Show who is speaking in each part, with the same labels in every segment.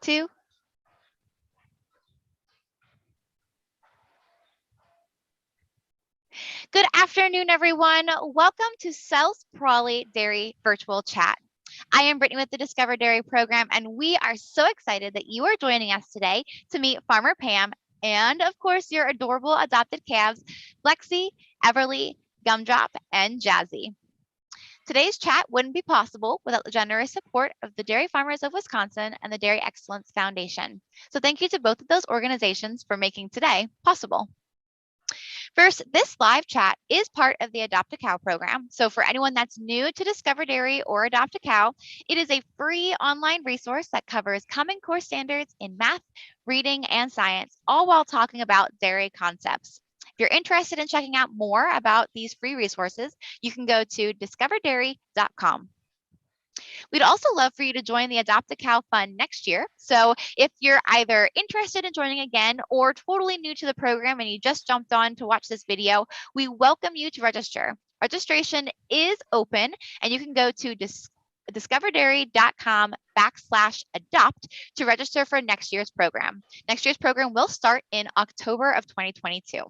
Speaker 1: 2. Good afternoon, everyone. Welcome to Selz-Pralle Dairy Virtual Chat. I am Brittany with the Discover Dairy program, and we are so excited that you are joining us today to meet Farmer Pam and, of course, your adorable adopted calves, Blexy, Everly, Gumdrop, and Jazzy. Today's chat wouldn't be possible without the generous support of the Dairy Farmers of Wisconsin and the Dairy Excellence Foundation. So thank you to both of those organizations for making today possible. First, this live chat is part of the Adopt a Cow program. So for anyone that's new to Discover Dairy or Adopt a Cow, it is a free online resource that covers Common Core standards in math, reading, and science, all while talking about dairy concepts. If you're interested in checking out more about these free resources, you can go to discoverdairy.com. We'd also love for you to join the Adopt a Cow Fund next year. So if you're either interested in joining again or totally new to the program and you just jumped on to watch this video, we welcome you to register. Registration is open, and you can go to discoverdairy.com/adopt to register for next year's program. Next year's program will start in October of 2022.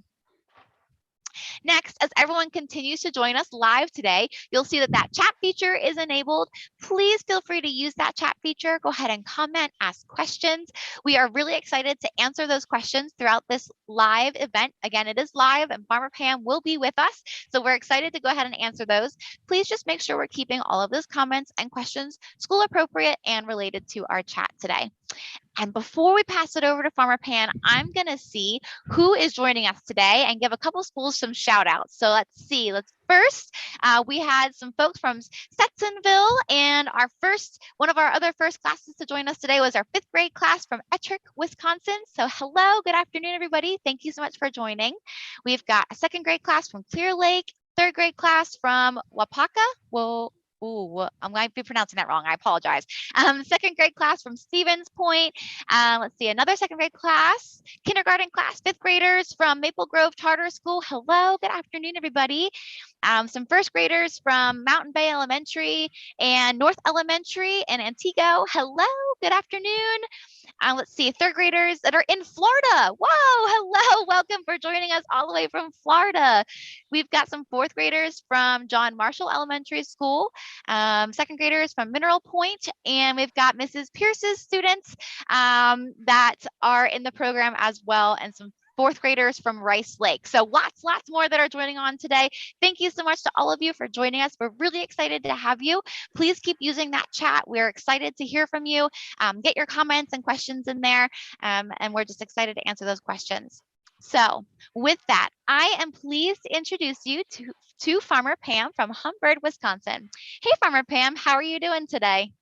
Speaker 1: Next, as everyone continues to join us live today, you'll see that chat feature is enabled. Please feel free to use that chat feature. Go ahead and comment, ask questions. We are really excited to answer those questions throughout this live event. Again, it is live and Farmer Pam will be with us. So we're excited to go ahead and answer those. Please just make sure we're keeping all of those comments and questions school appropriate and related to our chat today. And before we pass it over to Farmer Pam, I'm going to see who is joining us today and give a couple schools some shout outs. So let's see. First, we had some folks from Stetsonville, and one of our other first classes to join us today was our 5th grade class from Ettrick, Wisconsin. So hello, good afternoon, everybody. Thank you so much for joining. We've got a 2nd grade class from Clear Lake, 3rd grade class from Wapaka. I might be pronouncing that wrong. I apologize. 2nd grade class from Stevens Point. Let's see, another 2nd grade class, kindergarten class, 5th graders from Maple Grove Charter School. Hello, good afternoon, everybody. Some 1st graders from Mountain Bay Elementary and North Elementary in Antigo. Hello, good afternoon. Let's see, 3rd graders that are in Florida. Whoa, hello, welcome for joining us all the way from Florida. We've got some 4th graders from John Marshall Elementary School, 2nd graders from Mineral Point, and we've got Mrs. Pierce's students that are in the program as well, and some 4th graders from Rice Lake. So lots more that are joining on today. Thank you so much to all of you for joining us. We're really excited to have you. Please keep using that chat. We're excited to hear from you. Get your comments and questions in there, and we're just excited to answer those questions. So with that, I am pleased to introduce you to Farmer Pam from Humbird, Wisconsin. Hey, Farmer Pam, how are you doing today?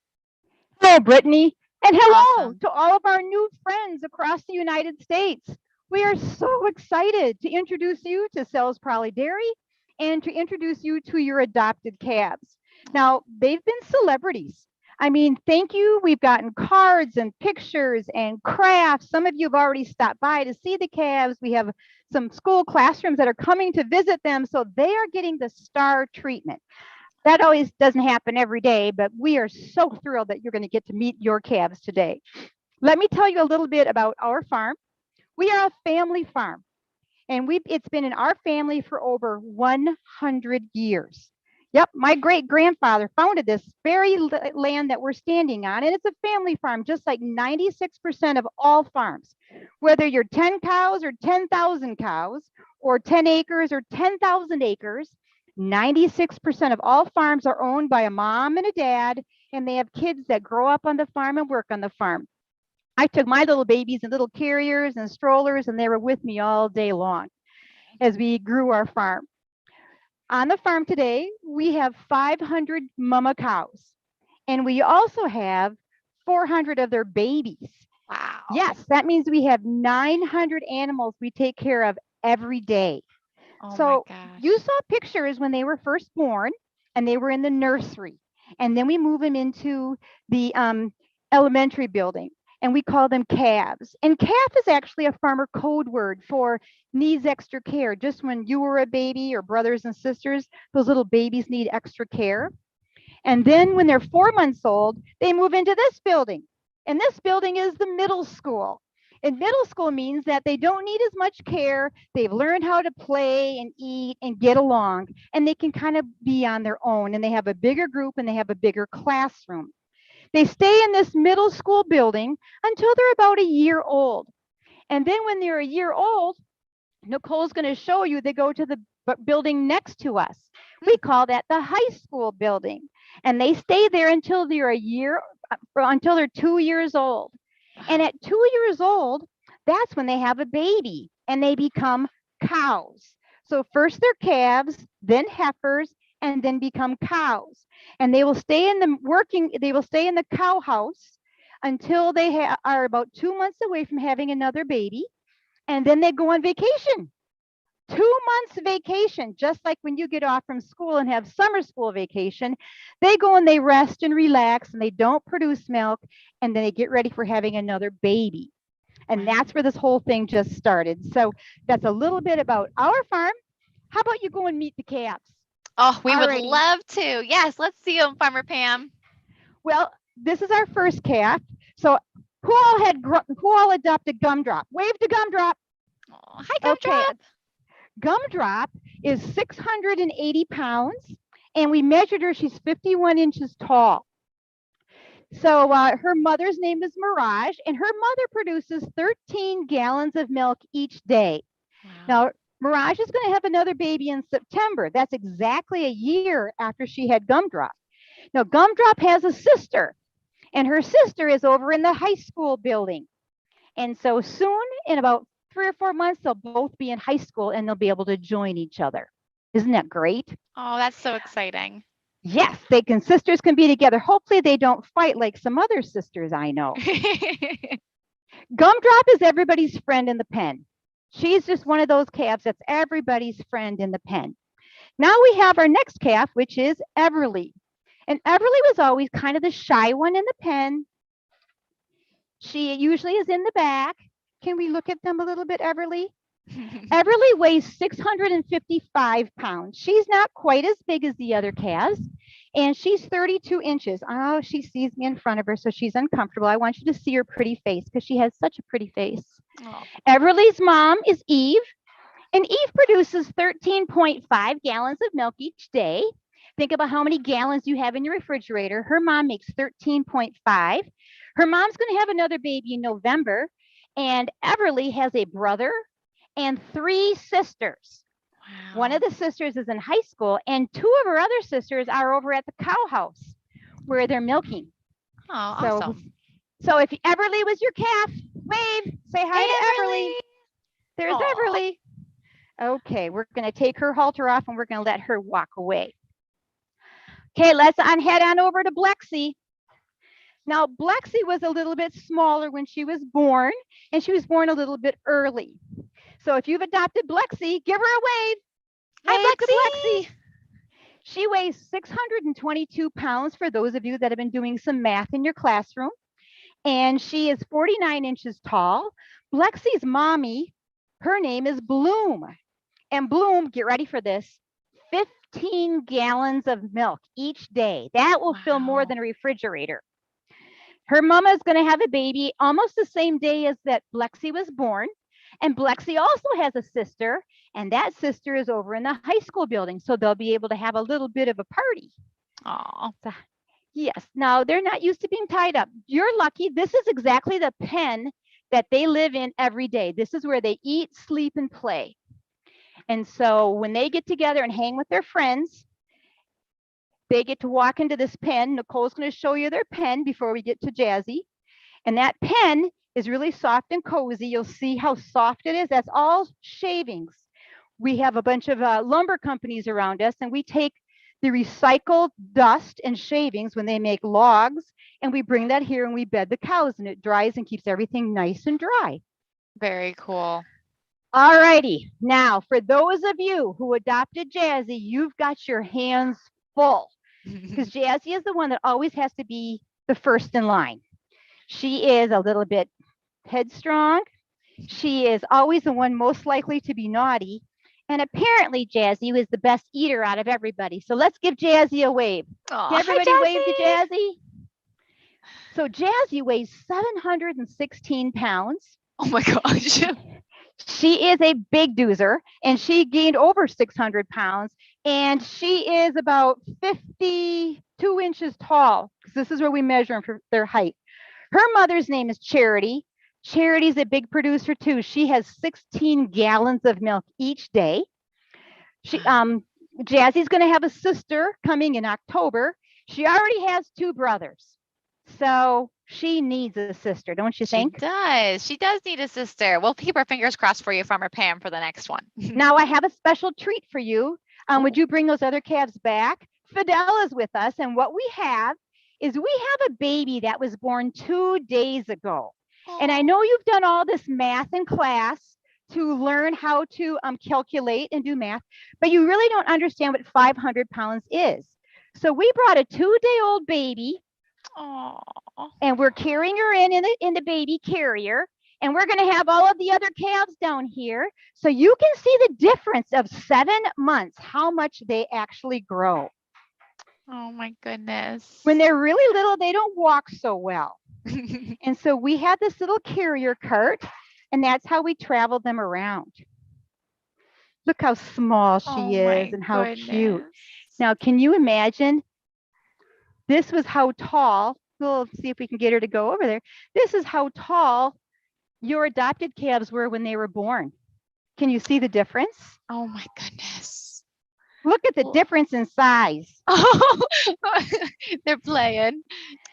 Speaker 2: Hello, Brittany, and hello
Speaker 1: Awesome.
Speaker 2: to all of our new friends across the United States. We are so excited to introduce you to Selz-Pralle Dairy and to introduce you to your adopted calves. Now, they've been celebrities. I mean, thank you. We've gotten cards and pictures and crafts. Some of you have already stopped by to see the calves. We have some school classrooms that are coming to visit them, so they are getting the star treatment. That always doesn't happen every day, but we are so thrilled that you're going to get to meet your calves today. Let me tell you a little bit about our farm. We are a family farm, and it's been in our family for over 100 years. Yep, my great-grandfather founded this very land that we're standing on, and it's a family farm, just like 96% of all farms. Whether you're 10 cows or 10,000 cows, or 10 acres or 10,000 acres, 96% of all farms are owned by a mom and a dad, and they have kids that grow up on the farm and work on the farm. I took my little babies in little carriers and strollers, and they were with me all day long as we grew our farm. On the farm today, we have 500 mama cows, and we also have 400 of their babies.
Speaker 1: Wow.
Speaker 2: Yes, that means we have 900 animals we take care of every day.
Speaker 1: Oh
Speaker 2: So
Speaker 1: my gosh.
Speaker 2: you saw pictures when they were first born, and they were in the nursery, and then we move them into the elementary building, and we call them calves. And calf is actually a farmer code word for needs extra care. Just when you were a baby, or brothers and sisters, those little babies need extra care. And then when they're 4 months old, they move into this building, And this building is the middle school. And middle school means that they don't need as much care. They've learned how to play and eat and get along, and they can kind of be on their own. And they have a bigger group and they have a bigger classroom. They stay in this middle school building until they're about a year old. And then when they're a year old, Nicole's going to show you, they go to the building next to us. We call that the high school building. And they stay there until they're until they're 2 years old. And at 2 years old, that's when they have a baby and they become cows. So first they're calves, then heifers, and then become cows. And they will stay in the cow house until they are about 2 months away from having another baby. And then they go on vacation. 2 months vacation, just like when you get off from school and have summer school vacation. They go and they rest and relax and they don't produce milk, and then they get ready for having another baby. And that's where this whole thing just started. So that's a little bit about our farm. How about you go and meet the calves?
Speaker 1: Oh, we would love to. Yes, let's see them, Farmer Pam.
Speaker 2: Well, this is our first calf. So who all adopted Gumdrop? Wave to Gumdrop.
Speaker 1: Oh, hi, Gumdrop.
Speaker 2: Okay. Gumdrop is 680 pounds, and we measured her. She's 51 inches tall. So her mother's name is Mirage, and her mother produces 13 gallons of milk each day. Wow. Now, Mirage is going to have another baby in September. That's exactly a year after she had Gumdrop. Now, Gumdrop has a sister, and her sister is over in the high school building. And so soon, in about 3 or 4 months, they'll both be in high school and they'll be able to join each other. Isn't that great?
Speaker 1: Oh, that's so exciting.
Speaker 2: Yes, sisters can be together. Hopefully they don't fight like some other sisters I know. Gumdrop is everybody's friend in the pen. She's just one of those calves that's everybody's friend in the pen. Now we have our next calf, which is Everly. And Everly was always kind of the shy one in the pen. She usually is in the back. Can we look at them a little bit, Everly? Everly weighs 655 pounds. She's not quite as big as the other calves, and she's 32 inches. Oh, she sees me in front of her, so she's uncomfortable. I want you to see her pretty face because she has such a pretty face. Oh. Everly's mom is Eve, and Eve produces 13.5 gallons of milk each day. Think about how many gallons you have in your refrigerator. Her mom makes 13.5. Her mom's going to have another baby in November, and Everly has a brother and 3 sisters. Wow. One of the sisters is in high school, and 2 of her other sisters are over at the cow house where they're milking.
Speaker 1: Oh, awesome.
Speaker 2: So if Everly was your calf, wave, say hi to Everly. There's Everly. Okay, we're going to take her halter off and we're going to let her walk away. Okay, let's head on over to Blexy. Now, Blexy was a little bit smaller when she was born, and she was born a little bit early. So if you've adopted Blexy, give her a wave. Hi, Blexy. She weighs 622 pounds for those of you that have been doing some math in your classroom. And she is 49 inches tall. Blexy's mommy, her name is Bloom. And Bloom, get ready for this, 15 gallons of milk each day. That will fill more than a refrigerator. Her mama is going to have a baby almost the same day as that Blexy was born. And Blexy also has a sister, and that sister is over in the high school building. So they'll be able to have a little bit of a party.
Speaker 1: Oh,
Speaker 2: so, yes. Now, they're not used to being tied up. You're lucky. This is exactly the pen that they live in every day. This is where they eat, sleep, and play. And so when they get together and hang with their friends, they get to walk into this pen. Nicole's going to show you their pen before we get to Jazzy. And that pen is really soft and cozy. You'll see how soft it is. That's all shavings. We have a bunch of lumber companies around us, and we take the recycled dust and shavings when they make logs, and we bring that here and we bed the cows, and it dries and keeps everything nice and dry.
Speaker 1: Very cool.
Speaker 2: All righty. Now, for those of you who adopted Jazzy, you've got your hands full because Jazzy is the one that always has to be the first in line. She is a little bit headstrong. She is always the one most likely to be naughty. And apparently, Jazzy was the best eater out of everybody. So let's give Jazzy a wave.
Speaker 1: Aw,
Speaker 2: Can everybody
Speaker 1: hi,
Speaker 2: wave to Jazzy? So Jazzy weighs 716 pounds.
Speaker 1: Oh my gosh.
Speaker 2: She is a big doozer, and she gained over 600 pounds, and she is about 52 inches tall, because this is where we measure them for their height. Her mother's name is Charity. Charity's a big producer too. She has 16 gallons of milk each day. Jazzy's going to have a sister coming in October. She already has 2 brothers. So she needs a sister, don't you think?
Speaker 1: She does. She does need a sister. We'll keep our fingers crossed for you, Farmer Pam, for the next one.
Speaker 2: Now I have a special treat for you. Would you bring those other calves back? Fidel is with us, and what we have is we have a baby that was born 2 days ago. And I know you've done all this math in class to learn how to calculate and do math, but you really don't understand what 500 pounds is. So we brought a 2-day-old baby, and we're carrying her in the baby carrier, and we're going to have all of the other calves down here so you can see the difference of 7 months, how much they actually grow.
Speaker 1: Oh my goodness.
Speaker 2: When they're really little, they don't walk so well. And so we had this little carrier cart, and that's how we traveled them around. Look how small she is and how cute. Now, can you imagine? This was how tall. We'll see if we can get her to go over there. This is how tall your adopted calves were when they were born. Can you see the difference?
Speaker 1: Oh my goodness.
Speaker 2: Look at the difference in size.
Speaker 1: Oh, they're playing.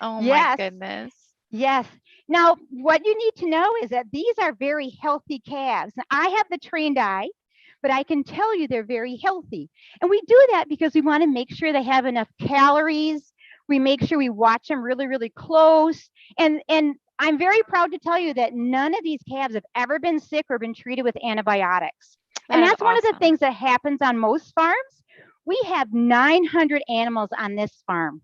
Speaker 1: Oh
Speaker 2: Yes.
Speaker 1: my goodness.
Speaker 2: Yes. Now, what you need to know is that these are very healthy calves. Now, I have the trained eye, but I can tell you they're very healthy. And we do that because we want to make sure they have enough calories. We make sure we watch them really, really close. And I'm very proud to tell you that none of these calves have ever been sick or been treated with antibiotics. And that's one of the things that happens on most farms. We have 900 animals on this farm.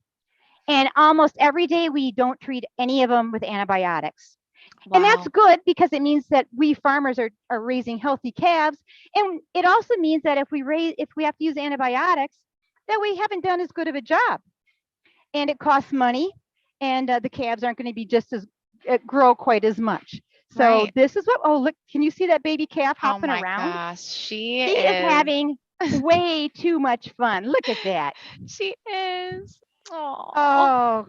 Speaker 2: And almost every day we don't treat any of them with antibiotics. Wow. And that's good because it means that we farmers are raising healthy calves. And it also means that if we have to use antibiotics, that we haven't done as good of a job. And it costs money, and the calves aren't going to be just as grow quite as much. So this is what, oh, look, can you see that baby calf hopping around? Oh my
Speaker 1: gosh, she
Speaker 2: is having way too much fun. Look at that.
Speaker 1: She is.
Speaker 2: Oh.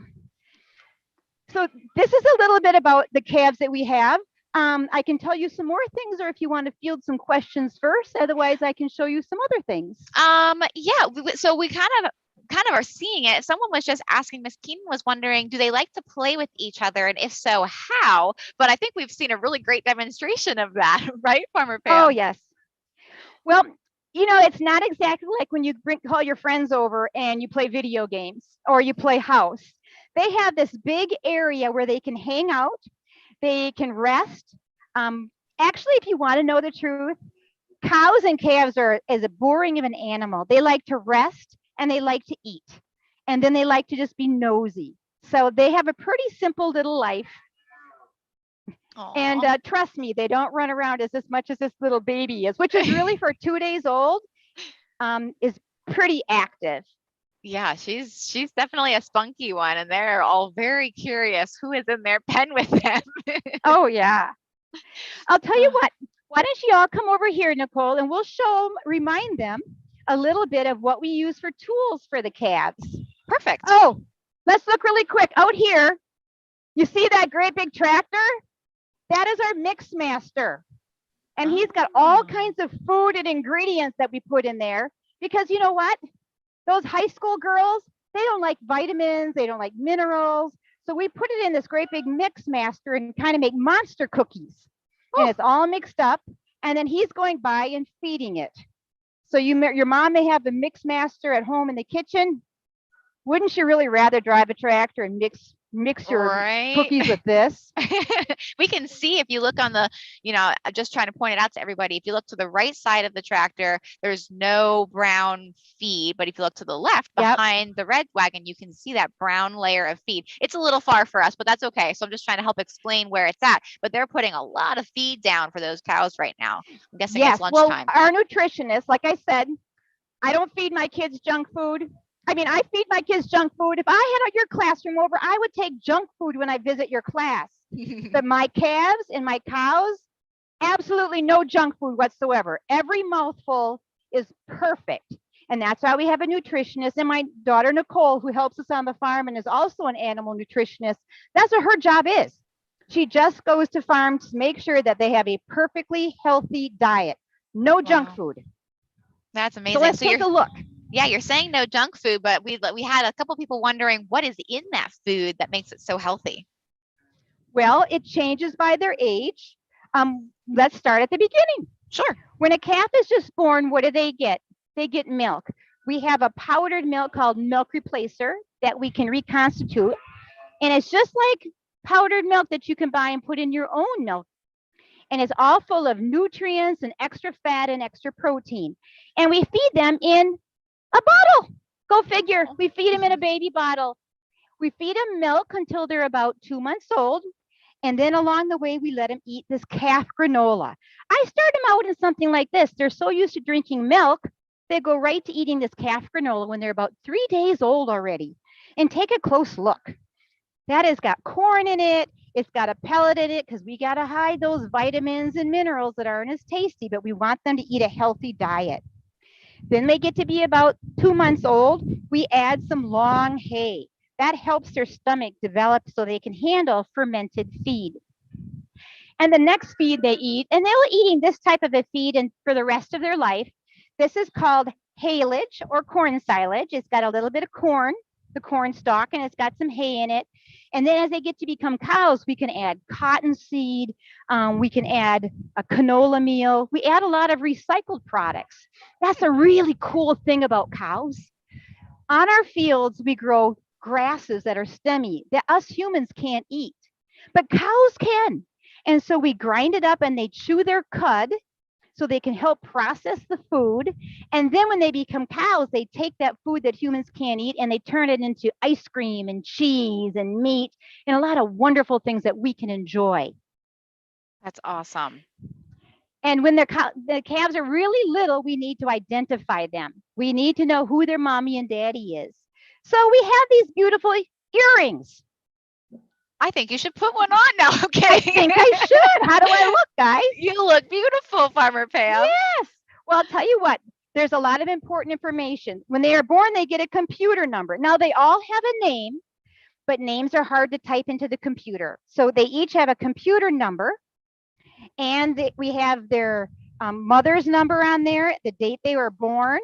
Speaker 2: So this is a little bit about the calves that we have. I can tell you some more things, or if you want to field some questions first, otherwise I can show you some other things.
Speaker 1: Yeah, so we kind of are seeing it. Someone was just asking, Miss Keenan was wondering, do they like to play with each other? And if so, how? But I think we've seen a really great demonstration of that, right, Farmer Pam?
Speaker 2: Oh, yes. Well, you know, it's not exactly like when you call your friends over and you play video games or you play house. They have this big area where they can hang out. They can rest. Actually, if you want to know the truth, cows and calves are as boring of an animal. They like to rest and they like to eat. And then they like to just be nosy. So they have a pretty simple little life. Aww. And trust me, they don't run around as much as this little baby is, which is really for 2 days old, is pretty active.
Speaker 1: Yeah, she's definitely a spunky one, and they're all very curious who is in their pen with them.
Speaker 2: Oh, yeah. I'll tell you what, why don't you all come over here, Nicole, and we'll remind them a little bit of what we use for tools for the calves.
Speaker 1: Perfect.
Speaker 2: Oh, let's look really quick out here. You see that great big tractor? That is our mix master. And he's got all kinds of food and ingredients that we put in there, because you know what? Those high school girls, they don't like vitamins, they don't like minerals. So we put it in this great big mix master and kind of make monster cookies. And it's all mixed up. And then he's going by and feeding it. So your mom may have the mix master at home in the kitchen. Wouldn't you really rather drive a tractor and mix your cookies with this?
Speaker 1: We can see if you look on the, I'm just trying to point it out to everybody. If you look to the right side of the tractor, there's no brown feed. But if you look to the left behind the red wagon, you can see that brown layer of feed. It's a little far for us, but that's okay. So I'm just trying to help explain where it's at. But they're putting a lot of feed down for those cows right now. I'm guessing it's lunchtime.
Speaker 2: Well, our nutritionist, like I said, I don't feed my kids junk food. I mean, I feed my kids junk food. If I had your classroom over, I would take junk food when I visit your class. But my calves and my cows, absolutely no junk food whatsoever. Every mouthful is perfect. And that's why we have a nutritionist. And my daughter, Nicole, who helps us on the farm and is also an animal nutritionist, that's what her job is. She just goes to farms to make sure that they have a perfectly healthy diet. No junk
Speaker 1: Wow.
Speaker 2: food.
Speaker 1: That's
Speaker 2: So
Speaker 1: amazing.
Speaker 2: let's
Speaker 1: So
Speaker 2: take a look.
Speaker 1: yeah, you're saying no junk food, but we had a couple people wondering what is in that food that makes it so healthy.
Speaker 2: Well, it changes by their age. Let's start at the beginning.
Speaker 1: Sure.
Speaker 2: When a calf is just born, what do they get? They get milk. We have a powdered milk called milk replacer that we can reconstitute. And it's just like powdered milk that you can buy and put in your own milk. And it's all full of nutrients and extra fat and extra protein. And we feed them in a bottle. Go figure. We feed them in a baby bottle. We feed them milk until they're about 2 months old. And then along the way, we let them eat this calf granola. I start them out in something like this. They're so used to drinking milk, they go right to eating this calf granola when they're about 3 days old already. And take a close look. That has got corn in it. It's got a pellet in it because we got to hide those vitamins and minerals that aren't as tasty, but we want them to eat a healthy diet. Then they get to be about 2 months old. We add some long hay. That helps their stomach develop so they can handle fermented feed. And the next feed they eat, and they'll eating this type of a feed and for the rest of their life. This is called haylage or corn silage. It's got a little bit of corn, the corn stalk, and it's got some hay in it. And then as they get to become cows, we can add cottonseed. We can add a canola meal. We add a lot of recycled products. That's a really cool thing about cows. On our fields, we grow grasses that are stemmy that us humans can't eat, but cows can. And so we grind it up and they chew their cud so they can help process the food. And then when they become cows, they take that food that humans can't eat and they turn it into ice cream and cheese and meat and a lot of wonderful things that we can enjoy.
Speaker 1: That's awesome.
Speaker 2: And when the calves are really little, we need to identify them. We need to know who their mommy and daddy is. So we have these beautiful earrings.
Speaker 1: I think you should put one on now. I'm kidding.
Speaker 2: I think I should. How do I look, guys?
Speaker 1: You look beautiful, Farmer Pam.
Speaker 2: Yes. Well, I'll tell you what, there's a lot of important information. When they are born, they get a computer number. Now, they all have a name, but names are hard to type into the computer. So they each have a computer number, and we have their mother's number on there, the date they were born.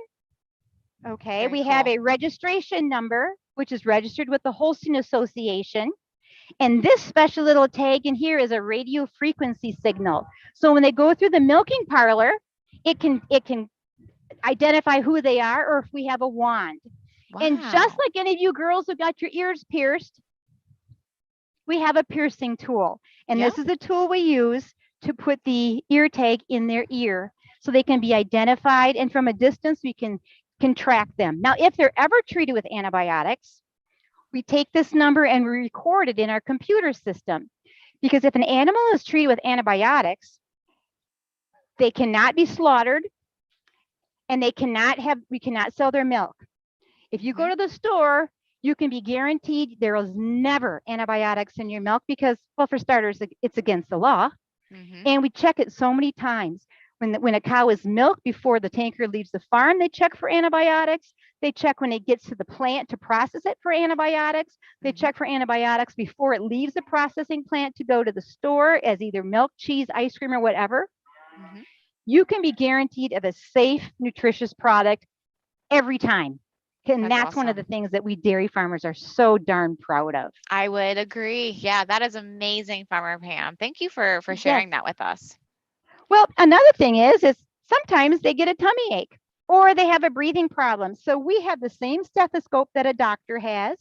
Speaker 2: Okay, we have a registration number, which is registered with the Holstein Association. And this special little tag in here is a radio frequency signal. So when they go through the milking parlor, it can identify who they are or if we have a wand. Wow. And just like any of you girls who got your ears pierced, we have a piercing tool. And this is the tool we use to put the ear tag in their ear so they can be identified. And from a distance, we can track them. Now, if they're ever treated with antibiotics, we take this number and we record it in our computer system. Because if an animal is treated with antibiotics, they cannot be slaughtered and we cannot sell their milk. If you go to the store, you can be guaranteed there is never antibiotics in your milk because, well, for starters, it's against the law. And we check it so many times. When a cow is milked before the tanker leaves the farm, they check for antibiotics. They check when it gets to the plant to process it for antibiotics. They check for antibiotics before it leaves the processing plant to go to the store as either milk, cheese, ice cream, or whatever. You can be guaranteed of a safe, nutritious product every time. And that's awesome. One of the things that we dairy farmers are so darn proud of.
Speaker 1: I would agree. Yeah, that is amazing, Farmer Pam. Thank you for sharing that with us.
Speaker 2: Well, another thing is sometimes they get a tummy ache or they have a breathing problem. So we have the same stethoscope that a doctor has.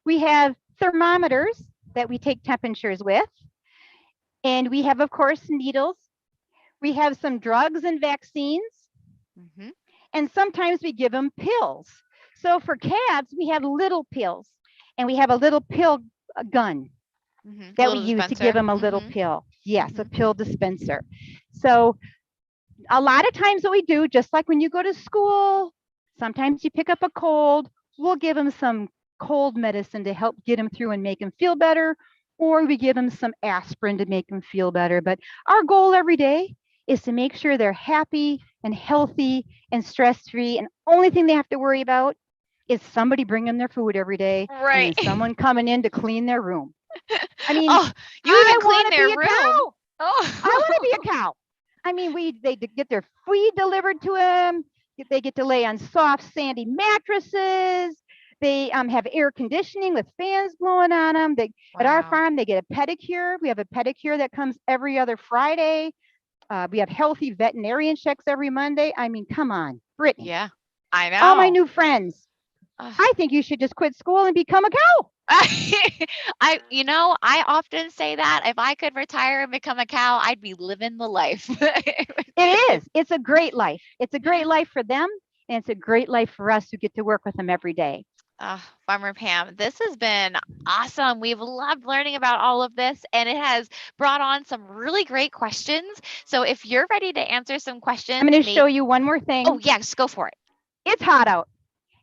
Speaker 2: We have thermometers that we take temperatures with. And we have, of course, needles. We have some drugs and vaccines. And sometimes we give them pills. So for calves, we have little pills. And we have a little pill gun that we use to give them a little pill. Yes, a pill dispenser. So a lot of times what we do, just like when you go to school, Sometimes you pick up a cold, we'll give them some cold medicine to help get them through and make them feel better, or we give them some aspirin to make them feel better. But our goal every day is to make sure they're happy and healthy and stress-free. And only thing they have to worry about is somebody bringing their food every day and
Speaker 1: Right.
Speaker 2: then someone coming in to clean their room. I mean,
Speaker 1: Oh, you
Speaker 2: I
Speaker 1: even clean
Speaker 2: want to
Speaker 1: their
Speaker 2: be a
Speaker 1: room.
Speaker 2: cow. I want to
Speaker 1: Oh.
Speaker 2: be a cow. I mean, they get their feed delivered to them. They get to lay on soft, sandy mattresses. They have air conditioning with fans blowing on them. At our
Speaker 1: Wow.
Speaker 2: farm, they get a pedicure. We have a pedicure that comes every other Friday. We have healthy veterinarian checks every Monday. I mean, come on, Brittany.
Speaker 1: Yeah, I
Speaker 2: All my
Speaker 1: know.
Speaker 2: new friends,
Speaker 1: Ugh.
Speaker 2: I think you should just quit school and become a cow.
Speaker 1: I often say that if I could retire and become a cow, I'd be living the life.
Speaker 2: It is. It's a great life. It's a great life for them, and it's a great life for us who get to work with them every day.
Speaker 1: Farmer Pam, this has been awesome. We've loved learning about all of this, and it has brought on some really great questions. So if you're ready to answer some questions,
Speaker 2: I'm going to show you one more
Speaker 1: Oh,
Speaker 2: thing.
Speaker 1: yes, go for it.
Speaker 2: It's hot out.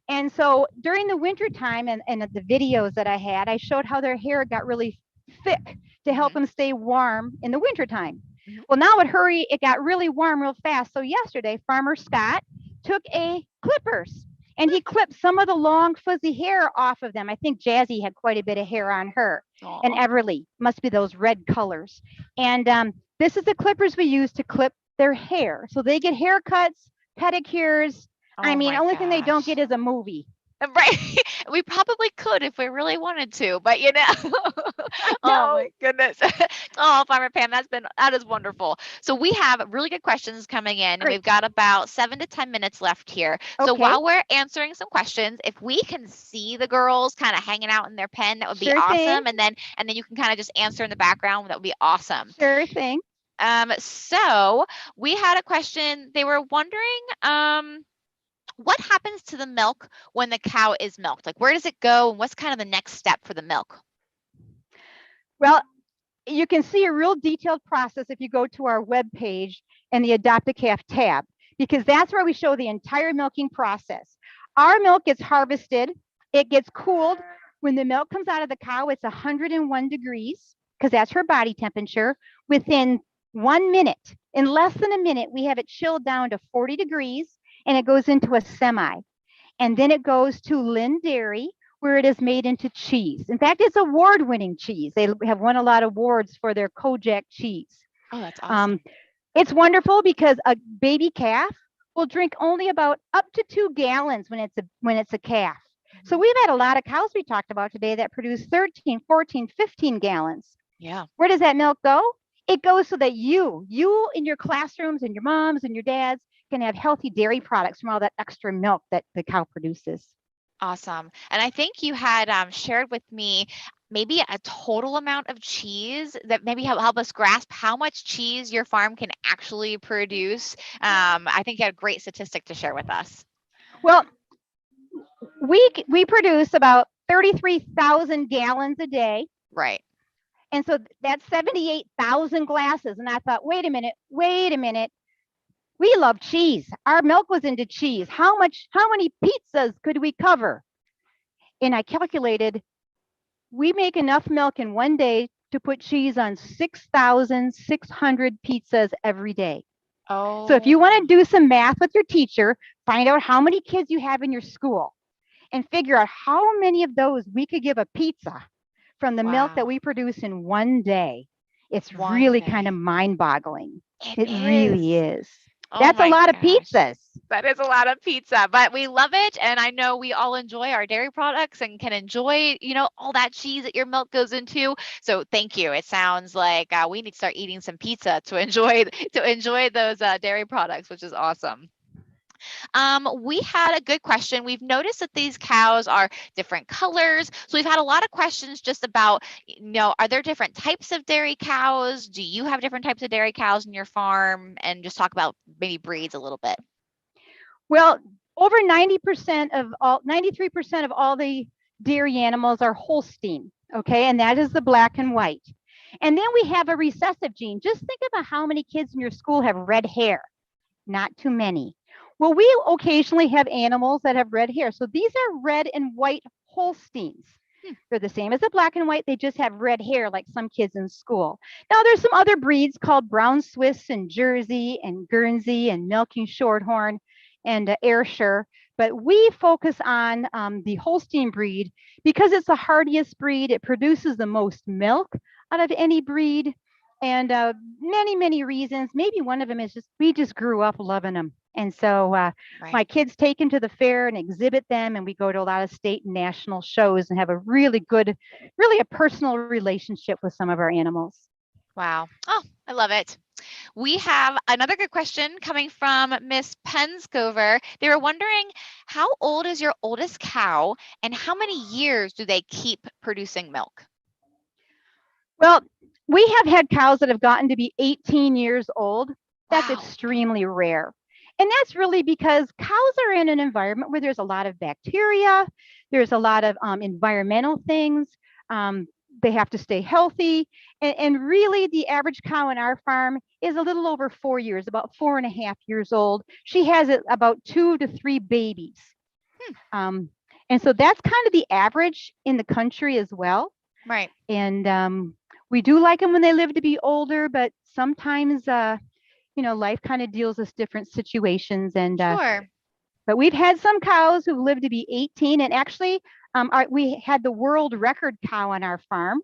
Speaker 2: And so during the winter time and the videos that I had, I showed how their hair got really thick to help them stay warm in the winter time. Well, now it got really warm real fast. So yesterday, Farmer Scott took a clippers and he clipped some of the long fuzzy hair off of them. I think Jazzy had quite a bit of hair on her, and
Speaker 1: Aw.
Speaker 2: Everly must be those red colors. And this is the clippers we use to clip their hair. So they get haircuts, pedicures. I
Speaker 1: Oh
Speaker 2: mean,
Speaker 1: my
Speaker 2: only thing they don't
Speaker 1: gosh.
Speaker 2: get is a movie.
Speaker 1: Right. We probably could if we really wanted to, but
Speaker 2: I
Speaker 1: oh
Speaker 2: know.
Speaker 1: my goodness. Oh, Farmer Pam, that is wonderful. So we have really good questions coming in, and we've
Speaker 2: Great.
Speaker 1: got about 7 to 10 minutes left here. So
Speaker 2: Okay.
Speaker 1: while we're answering some questions, if we can see the girls kind of hanging out in their pen, that would be
Speaker 2: Sure thing.
Speaker 1: awesome. And then you can kind of just answer in the background. That would be awesome.
Speaker 2: Sure thing.
Speaker 1: So we had a question. They were wondering, what happens to the milk when the cow is milked? Like, where does it go, and what's kind of the next step for the milk?
Speaker 2: Well, you can see a real detailed process if you go to our webpage and the Adopt a Calf tab, because that's where we show the entire milking process. Our milk gets harvested, it gets cooled. When the milk comes out of the cow, it's 101 degrees, because that's her body temperature. Within 1 minute, in less than a minute, we have it chilled down to 40 degrees, and it goes into a semi. And then it goes to Lynn Dairy, where it is made into cheese. In fact, it's award-winning cheese. They have won a lot of awards for their Kojak cheese.
Speaker 1: Oh, that's awesome.
Speaker 2: It's wonderful because a baby calf will drink only about up to 2 gallons when it's a calf. So we've had a lot of cows we talked about today that produce 13, 14, 15 gallons.
Speaker 1: Yeah.
Speaker 2: Where does that milk go? It goes so that you in your classrooms and your moms and your dads can have healthy dairy products from all that extra milk that the cow produces.
Speaker 1: Awesome. And I think you had shared with me maybe a total amount of cheese that maybe help us grasp how much cheese your farm can actually produce. I think you had a great statistic to share with us.
Speaker 2: Well, we produce about 33,000 gallons a day.
Speaker 1: Right.
Speaker 2: And so that's 78,000 glasses. And I thought, wait a minute. We love cheese. Our milk was into cheese. How many pizzas could we cover? And I calculated we make enough milk in one day to put cheese on 6,600 pizzas every day.
Speaker 1: Oh.
Speaker 2: So if you want to do some math with your teacher, find out how many kids you have in your school and figure out how many of those we could give a pizza from the milk that we produce in one day. It's really kind of mind-boggling. It really is. That's a lot of pizzas.
Speaker 1: That is a lot of pizza, but we love it. And I know we all enjoy our dairy products and can enjoy, all that cheese that your milk goes into. So thank you. It sounds like we need to start eating some pizza to enjoy those dairy products, which is awesome. We had a good question. We've noticed that these cows are different colors. So we've had a lot of questions just about, are there different types of dairy cows? Do you have different types of dairy cows in your farm? And just talk about maybe breeds a little bit.
Speaker 2: Well, over 93% of all the dairy animals are Holstein, okay? And that is the black and white. And then we have a recessive gene. Just think about how many kids in your school have red hair. Not too many. Well, we occasionally have animals that have red hair. So these are red and white Holsteins.
Speaker 1: Hmm.
Speaker 2: They're the same as a black and white. They just have red hair like some kids in school. Now, there's some other breeds called brown Swiss and Jersey and Guernsey and milking shorthorn and Ayrshire. But we focus on the Holstein breed because it's the hardiest breed. It produces the most milk out of any breed. And many, many reasons. Maybe one of them is just we just grew up loving them. And so
Speaker 1: Right.
Speaker 2: my kids take them to the fair and exhibit them, and we go to a lot of state and national shows and have a really good, really a personal relationship with some of our animals.
Speaker 1: Wow. Oh, I love it. We have another good question coming from Miss Penscover. They were wondering, how old is your oldest cow and how many years do they keep producing milk?
Speaker 2: Well, we have had cows that have gotten to be 18 years old. That's
Speaker 1: Wow.
Speaker 2: extremely rare. And that's really because cows are in an environment where there's a lot of bacteria, there's a lot of environmental things. Um, they have to stay healthy. And really, the average cow in our farm is a little over 4 years, about 4.5 years old. She has about 2 to 3 babies.
Speaker 1: Hmm.
Speaker 2: And so that's kind of the average in the country as well.
Speaker 1: Right.
Speaker 2: And we do like them when they live to be older, but sometimes, life kind of deals us different situations. And
Speaker 1: Sure.
Speaker 2: but we've had some cows who've lived to be 18, and actually, we had the world record cow on our farm.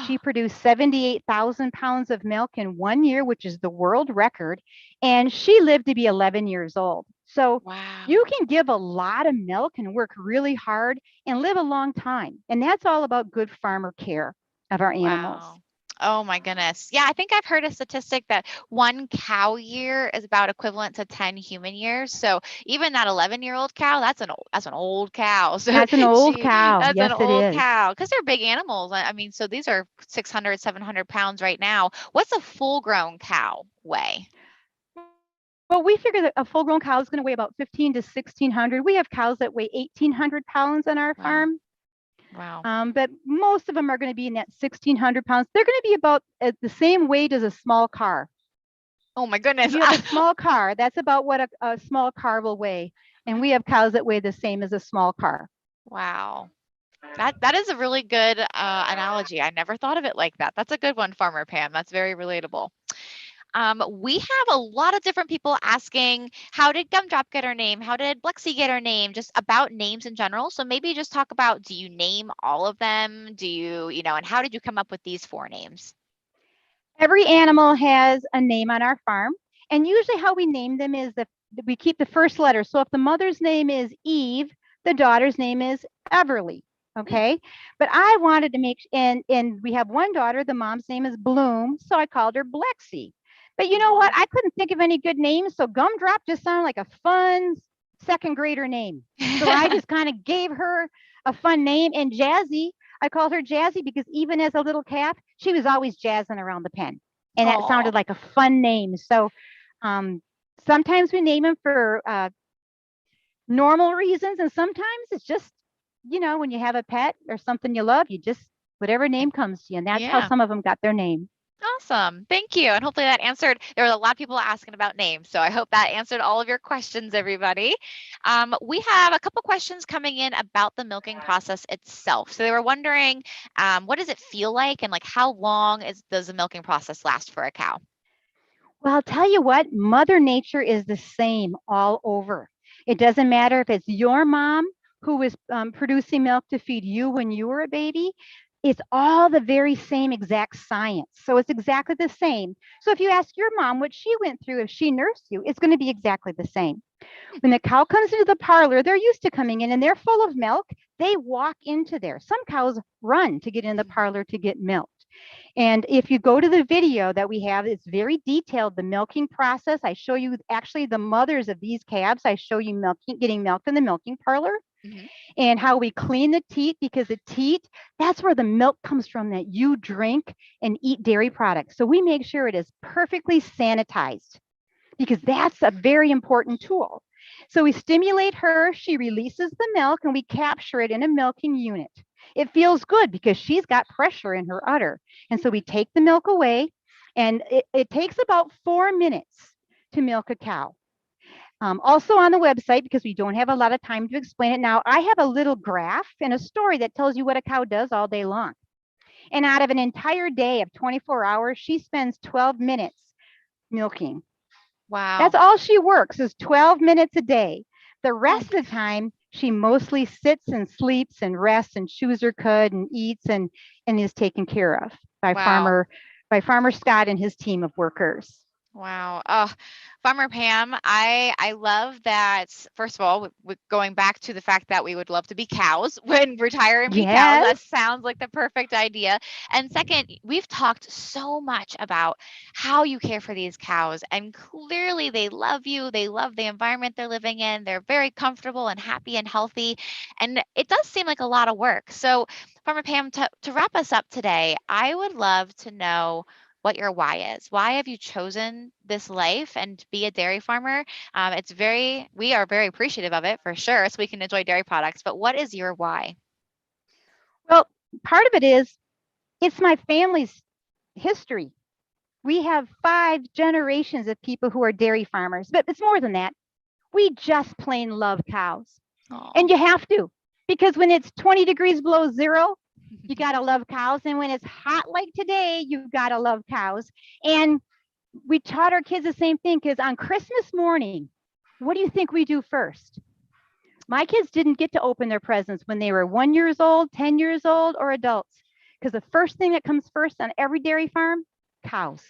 Speaker 2: She produced 78,000 pounds of milk in 1 year, which is the world record, and she lived to be 11 years old. So
Speaker 1: Wow.
Speaker 2: you can give a lot of milk and work really hard and live a long time. And that's all about good farmer care of our animals.
Speaker 1: Wow. Oh my goodness. Yeah, I think I've heard a statistic that 1 cow year is about equivalent to 10 human years. So even that 11-year-old cow, that's an old cow. So
Speaker 2: That's an old
Speaker 1: she
Speaker 2: cow.
Speaker 1: that's an
Speaker 2: Yes, it
Speaker 1: old
Speaker 2: is.
Speaker 1: cow because they're big animals. I mean, so these are 600, 700 pounds right now. What's a full-grown cow weigh?
Speaker 2: Well, we figure that a full grown cow is going to weigh about 15 to 1600. We have cows that weigh 1800 pounds on our
Speaker 1: Wow.
Speaker 2: farm.
Speaker 1: Wow.
Speaker 2: But most of them are going to be in that 1600 pounds. They're going to be about at the same weight as a small car.
Speaker 1: Oh my
Speaker 2: If
Speaker 1: goodness.
Speaker 2: you have a small car, that's about what a small car will weigh. And we have cows that weigh the same as a small car.
Speaker 1: Wow. That is a really good analogy. I never thought of it like that. That's a good one, Farmer Pam. That's very relatable. We have a lot of different people asking, how did Gumdrop get her name? How did Blexy get her name? Just about names in general. So maybe just talk about, do you name all of them? Do you, and how did you come up with these 4 names?
Speaker 2: Every animal has a name on our farm. And usually how we name them is that we keep the first letter. So if the mother's name is Eve, the daughter's name is Everly.
Speaker 1: Hmm.
Speaker 2: Okay. But I wanted to and we have one daughter, the mom's name is Bloom. So I called her Blexy. But you know what? I couldn't think of any good names. So Gumdrop just sounded like a fun second grader name. So I just kind of gave her a fun name. And Jazzy, I called her Jazzy because even as a little calf, she was always jazzing around the pen. And that
Speaker 1: Oh,
Speaker 2: sounded like a fun name. So um, sometimes we name them for normal reasons. And sometimes it's just, when you have a pet or something you love, you just, whatever name comes to you. And that's how
Speaker 1: yeah.
Speaker 2: some of them got their name.
Speaker 1: Awesome. Thank you. And hopefully that answered, there were a lot of people asking about names. So I hope that answered all of your questions, everybody. We have a couple questions coming in about the milking process itself. So they were wondering, what does it feel like and like how long does the milking process last for a cow?
Speaker 2: Well, I'll tell you what, Mother Nature is the same all over. It doesn't matter if it's your mom who was producing milk to feed you when you were a baby. It's all the very same exact science. So it's exactly the same. So if you ask your mom what she went through, if she nursed you, it's going to be exactly the same. When the cow comes into the parlor, they're used to coming in and they're full of milk. They walk into there. Some cows run to get in the parlor to get milk. And if you go to the video that we have, it's very detailed, the milking process. I show you actually the mothers of these calves. I show you getting milked in the milking parlor
Speaker 1: Mm-hmm.
Speaker 2: and how we clean the teat because the teat, that's where the milk comes from that you drink and eat dairy products. So we make sure it is perfectly sanitized because that's a very important tool. So we stimulate her, she releases the milk, and we capture it in a milking unit. It feels good because she's got pressure in her udder. And so we take the milk away, and it takes about 4 minutes to milk a cow. Also on the website, because we don't have a lot of time to explain it now, I have a little graph and a story that tells you what a cow does all day long. And out of an entire day of 24 hours, she spends 12 minutes milking.
Speaker 1: Wow.
Speaker 2: That's all she works is 12 minutes a day. The
Speaker 1: Oh,
Speaker 2: rest of the time, she mostly sits and sleeps and rests and chews her cud and eats and is taken care of by
Speaker 1: wow.
Speaker 2: Farmer Scott and his team of workers.
Speaker 1: Wow. Oh, Farmer Pam, I love that. First of all, going back to the fact that we would love to be cows when retire and be cows. That
Speaker 2: Yes.
Speaker 1: sounds like the perfect idea. And second, we've talked so much about how you care for these cows, and clearly they love you. They love the environment they're living in. They're very comfortable and happy and healthy. And it does seem like a lot of work. So, Farmer Pam, to wrap us up today, I would love to know what your why is. Why have you chosen this life and be a dairy farmer? We are very appreciative of it for sure, so we can enjoy dairy products. But what is your why?
Speaker 2: Well, part of it is it's my family's history. We have 5 generations of people who are dairy farmers, but it's more than that. We just plain love cows.
Speaker 1: Oh,
Speaker 2: And you have to, because when it's 20 degrees below zero, you got to love cows. And when it's hot like today, you've got to love cows. And we taught our kids the same thing, because on Christmas morning, what do you think we do first? My kids didn't get to open their presents when they were 1 year old, 10 years old, or adults, because the first thing that comes first on every dairy farm, cows.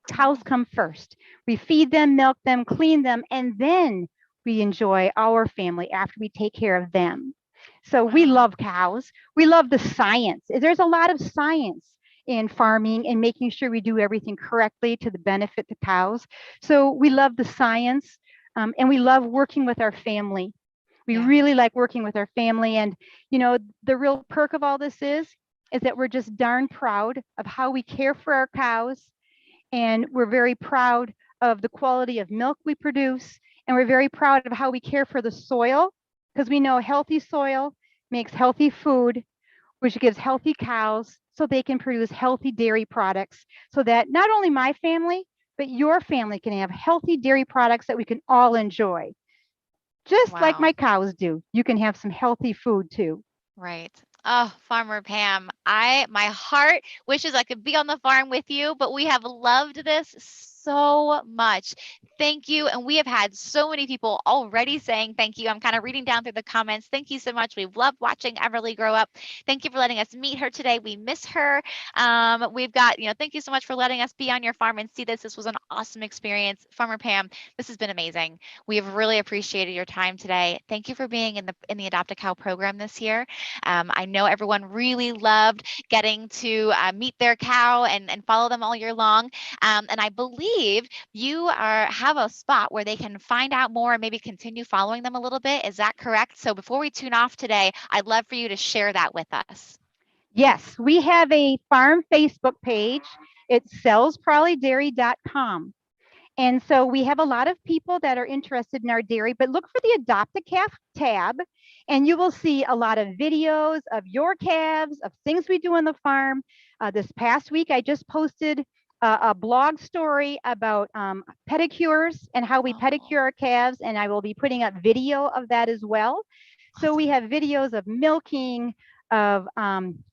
Speaker 2: Cows come first. We feed them, milk them, clean them, and then we enjoy our family after we take care of them. So we
Speaker 1: wow.
Speaker 2: love cows. We love the science. There's a lot of science in farming and making sure we do everything correctly to the benefit to cows. So we love the science, and we love working with our family. We
Speaker 1: Yeah.
Speaker 2: really like working with our family. And, the real perk of all this is that we're just darn proud of how we care for our cows, and we're very proud of the quality of milk we produce, and we're very proud of how we care for the soil, because we know healthy soil makes healthy food, which gives healthy cows so they can produce healthy dairy products, so that not only my family but your family can have healthy dairy products that we can all enjoy, just like
Speaker 1: Wow.
Speaker 2: my cows do. You can have some healthy food too.
Speaker 1: Right. Oh, Farmer Pam, my heart wishes I could be on the farm with you, but we have loved this so much. Thank you. And we have had so many people already saying thank you. I'm kind of reading down through the comments. Thank you so much. We've loved watching Everly grow up. Thank you for letting us meet her today. We miss her. We've got, thank you so much for letting us be on your farm and see this. This was an awesome experience. Farmer Pam, this has been amazing. We have really appreciated your time today. Thank you for being in the Adopt a Cow program this year. I know everyone really loved getting to meet their cow and follow them all year long. And I believe you have a spot where they can find out more and maybe continue following them a little bit. Is that correct? So before we tune off today, I'd love for you to share that with us.
Speaker 2: Yes, we have a farm Facebook page. It's selzpralledairy.com. And so we have a lot of people that are interested in our dairy, but look for the Adopt a Calf tab, and you will see a lot of videos of your calves, of things we do on the farm. This past week, I just posted a blog story about pedicures and how we
Speaker 1: Oh,
Speaker 2: pedicure our calves, and I will be putting up video of that as well. So we
Speaker 1: awesome.
Speaker 2: have videos of milking, of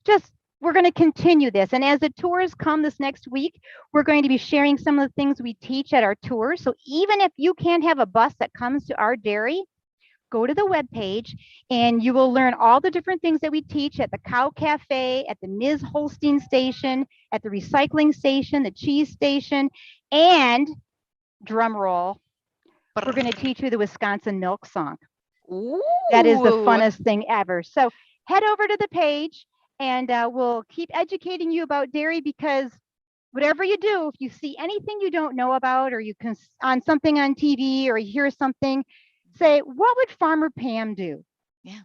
Speaker 2: just we're going to continue this. And as the tours come this next week, we're going to be sharing some of the things we teach at our tours. So even if you can't have a bus that comes to our dairy, go to the webpage and you will learn all the different things that we teach at the Cow Cafe, at the Ms. Holstein station, at the recycling station, the cheese station, and drum roll, we're going to teach you the Wisconsin milk song. That is the
Speaker 1: Ooh.
Speaker 2: funnest thing ever. So head over to the page, and we'll keep educating you about dairy, because whatever you do, if you see anything you don't know about, or you can on something on TV, or you hear something, say, what would Farmer Pam do?
Speaker 1: Yeah,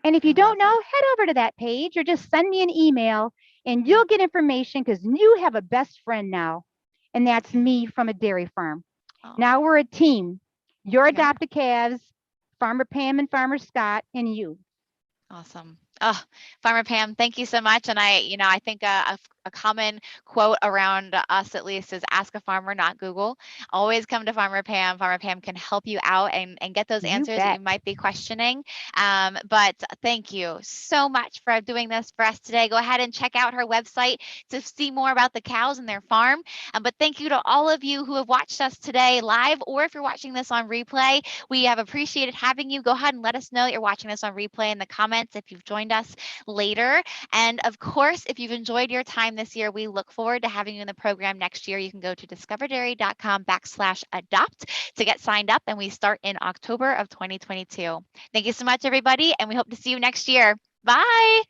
Speaker 2: And if
Speaker 1: I
Speaker 2: you
Speaker 1: love
Speaker 2: don't know,
Speaker 1: that.
Speaker 2: head over to that page or just send me an email, and
Speaker 1: Yeah,
Speaker 2: you'll get information, because you have a best friend now, and that's
Speaker 1: yeah.
Speaker 2: me from a dairy farm.
Speaker 1: Oh,
Speaker 2: Now we're a team. Your
Speaker 1: we are.
Speaker 2: Adopt a Calves, Farmer Pam and Farmer Scott, and you.
Speaker 1: Awesome. Oh, Farmer Pam, thank you so much. And I think a common quote around us, at least, is ask a farmer, not Google. Always come to Farmer Pam. Farmer Pam can help you out and get those
Speaker 2: You
Speaker 1: answers that you
Speaker 2: bet.
Speaker 1: might be questioning. But thank you so much for doing this for us today. Go ahead and check out her website to see more about the cows and their farm. But thank you to all of you who have watched us today live, or if you're watching this on replay, we have appreciated having you. Go ahead and let us know that you're watching this on replay in the comments if you've joined us later. And of course, if you've enjoyed your time this year, we look forward to having you in the program next year. You can go to discoverdairy.com/adopt to get signed up, and we start in October of 2022. Thank you so much, everybody, and we hope to see you next year. Bye.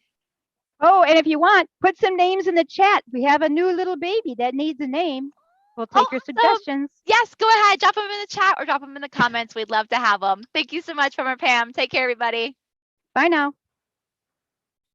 Speaker 2: Oh, and if you want, put some names in the chat. We have a new little baby that needs a name. We'll take your suggestions.
Speaker 1: Yes, go ahead. Drop them in the chat or drop them in the comments. We'd love to have them. Thank you so much, Farmer Pam. Take care, everybody.
Speaker 2: Bye now.